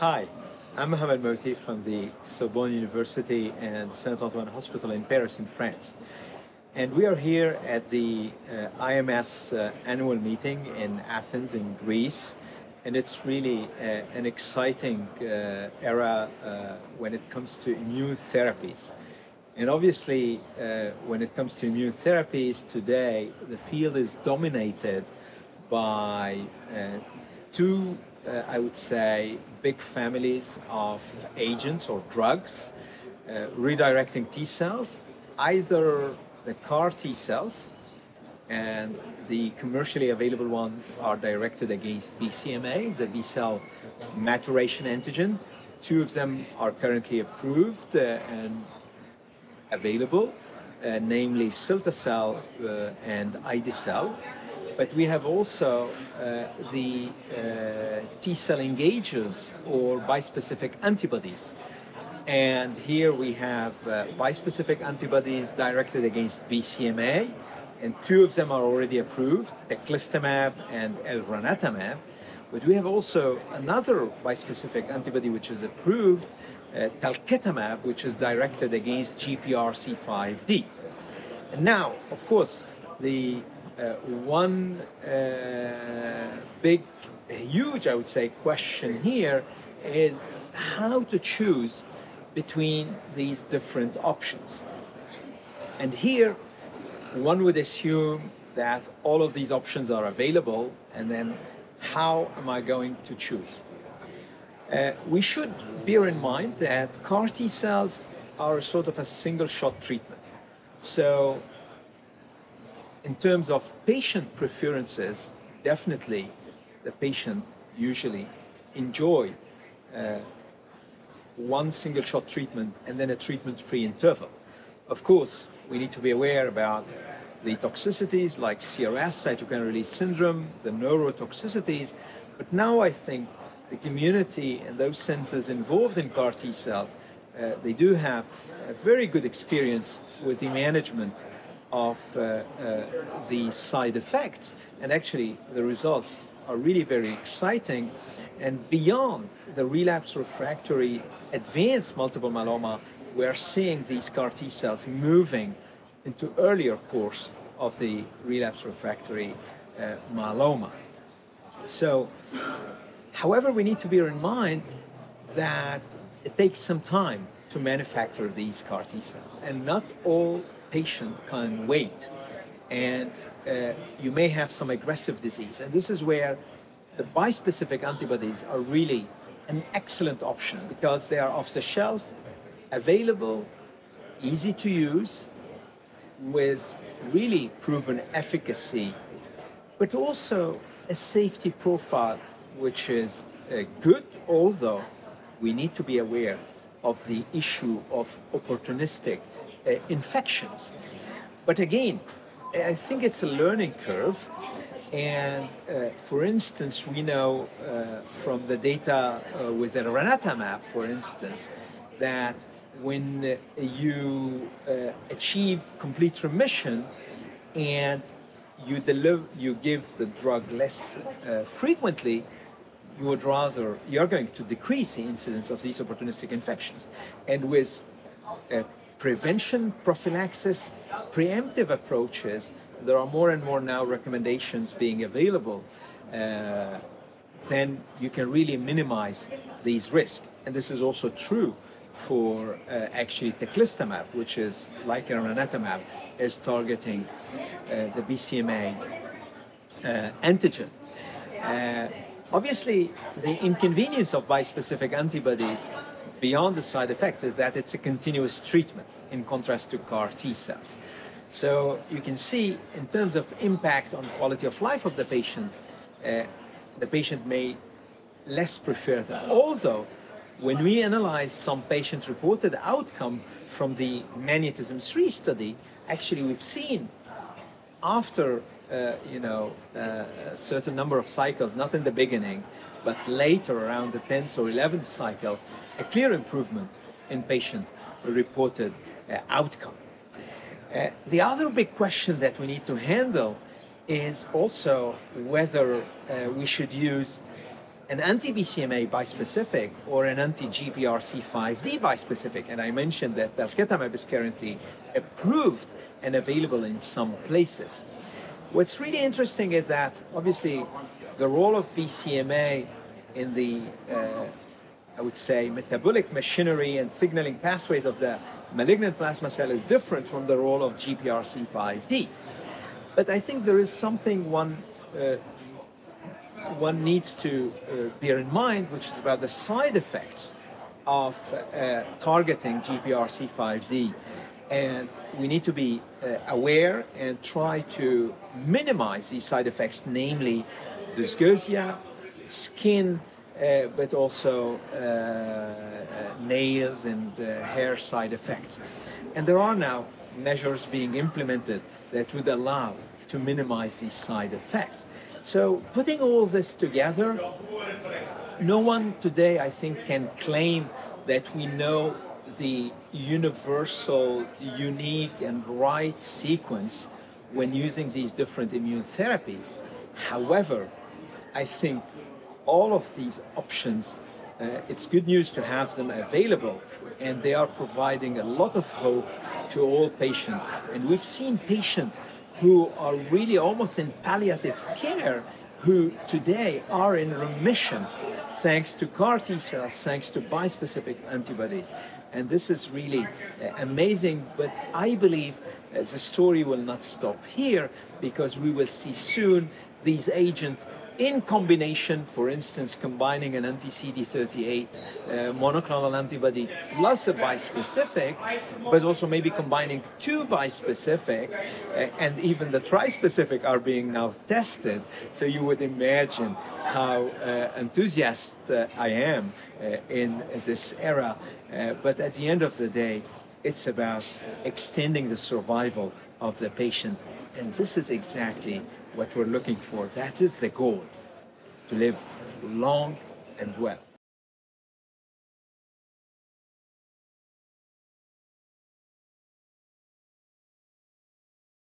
Hi, I'm Mohamad Mohty from the Sorbonne University and Saint-Antoine Hospital in Paris in France. And we are here at the IMS annual meeting in Athens in Greece. And it's really an exciting era when it comes to immune therapies. And obviously, when it comes to immune therapies today, the field is dominated by two, I would say, big families of agents or drugs redirecting T cells, either the CAR T cells, and the commercially available ones are directed against BCMA, the B-cell maturation antigen. Two of them are currently approved and available, namely cilta-cel and ide-cel. But we have also the T-cell engagers or bispecific antibodies. And here we have bispecific antibodies directed against BCMA, and two of them are already approved, teclistamab and elranatamab. But we have also another bispecific antibody which is approved, talquetamab, which is directed against GPRC5D. And now, of course, the one big, huge, I would say, question here is how to choose between these different options. And here, one would assume that all of these options are available, and then how am I going to choose? We should bear in mind that CAR T cells are sort of a single-shot treatment. So in terms of patient preferences, definitely the patient usually enjoy one single-shot treatment and then a treatment-free interval. Of course, we need to be aware about the toxicities like CRS, cytokine release syndrome, the neurotoxicities, but now I think the community and those centers involved in CAR T cells, they do have a very good experience with the management of the side effects, and actually the results are really very exciting. And beyond the relapsed refractory advanced multiple myeloma, we are seeing these CAR T cells moving into earlier course of the relapsed refractory myeloma. So, however, we need to bear in mind that it takes some time to manufacture these CAR T cells, and not all patients can wait, and you may have some aggressive disease. And this is where the bispecific antibodies are really an excellent option because they are off the shelf, available, easy to use, with really proven efficacy, but also a safety profile which is good, although we need to be aware of the issue of opportunistic infections. But again, I think it's a learning curve. And for instance, we know from the data with elranatamab, for instance, that when you achieve complete remission and you give the drug less frequently, you're going to decrease the incidence of these opportunistic infections. And with prevention, prophylaxis, preemptive approaches, there are more and more now recommendations being available, then you can really minimize these risks. And this is also true for actually teclistamab, which is like elranatamab, is targeting the BCMA antigen. Obviously, the inconvenience of bispecific antibodies beyond the side effect is that it's a continuous treatment in contrast to CAR T cells. So you can see in terms of impact on quality of life of the patient may less prefer them. Although, when we analyze some patient-reported outcome from the Magnetism-3 study, actually we've seen after a certain number of cycles, not in the beginning, but later around the 10th or 11th cycle, a clear improvement in patient-reported outcome. The other big question that we need to handle is also whether we should use an anti-BCMA bispecific or an anti-GPRC5D bispecific. And I mentioned that talquetamab is currently approved and available in some places. What's really interesting is that obviously the role of BCMA in the, I would say, metabolic machinery and signaling pathways of the malignant plasma cell is different from the role of GPRC5D. But I think there is something one needs to bear in mind, which is about the side effects of targeting GPRC5D. And we need to be aware and try to minimize these side effects, namely dysgeusia, skin, but also nails and hair side effects. And there are now measures being implemented that would allow to minimize these side effects. So putting all this together, no one today, I think, can claim that we know the universal, unique, and right sequence when using these different immune therapies. However, I think all of these options, it's good news to have them available, and they are providing a lot of hope to all patients. And we've seen patients who are really almost in palliative care, who today are in remission thanks to CAR T cells, thanks to bispecific antibodies. And this is really amazing, but I believe the story will not stop here, because we will see soon these agents in combination, for instance, combining an anti-CD38 monoclonal antibody plus a bispecific, but also maybe combining two bispecific, and even the trispecific are being now tested. So you would imagine how enthusiastic I am in this era. But at the end of the day, it's about extending the survival of the patient. And this is exactly what we're looking for. That is the goal, to live long and well.